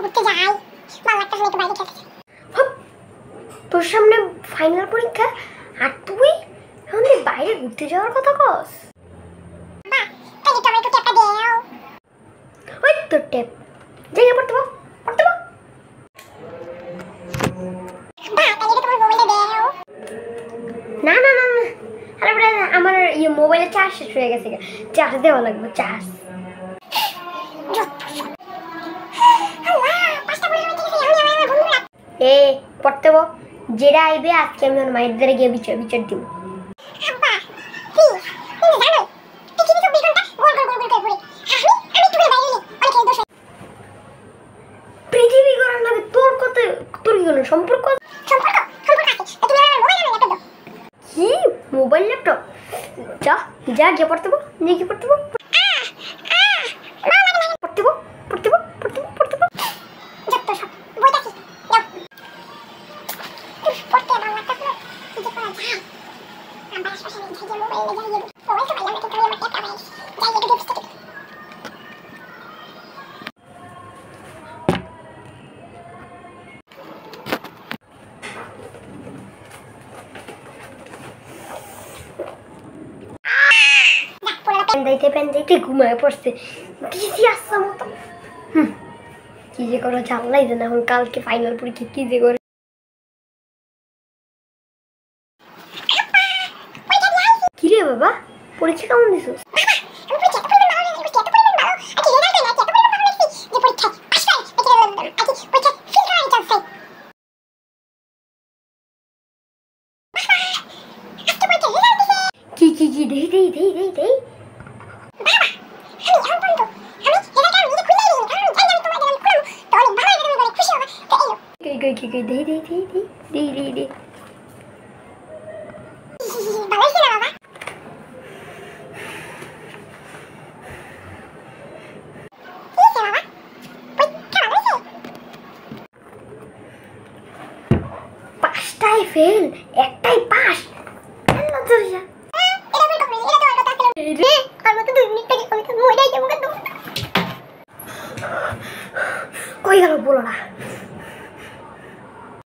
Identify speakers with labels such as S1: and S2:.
S1: ঘুরতে যাই, ভালো লাগতেছে একটু বাইরে খেলতে।
S2: তোর সামনে ফাইনাল পরীক্ষা আর তুই এখন বাইরে ঘুরতে যাওয়ার কথা কস?
S1: বাবা তাহলে তুমি একটু টেপটা দাও।
S2: ওই তোর টেপ জায়গা পড়তে বল, পড়তে বল।
S1: বাবা তাহলে তোমার মোবাইলটা দাও।
S2: না না না না, আরে বড় আমার মোবাইলে চার্জ শেষ হয়ে গেছে, চার্জ দেওয়া লাগবে, চার্জ। এ পড়তে বল, যেটা আইবে আজকে আমি ওর মায়ের দ্বারা গিয়ে বিচার বিচার দিব। পৃথিবী করার নামে তোর কত, তোর কি কোনো সম্পর্ক? কি মোবাইল ল্যাপটপ? যা যা গিয়ে পড়তে বল, নিয়ে গিয়ে পড়তে বল, পড়তে বল, পড়তে বল, পড়তে বল, পড়তে বল। পেন্দাইতে ঘুমায় পড়ছে, বিজি আসছে মতো। কি যে করো জানলাই যে না, এখন কালকে ফাইনাল পরীক্ষা কি যে করে। কিরে বাবা পরীক্ষা কেমন দিছো? কি কি কি দেই দেই দেই দেই দেই পাঁচটায় ফেল, একটাই পাস। কই গেল বলো না।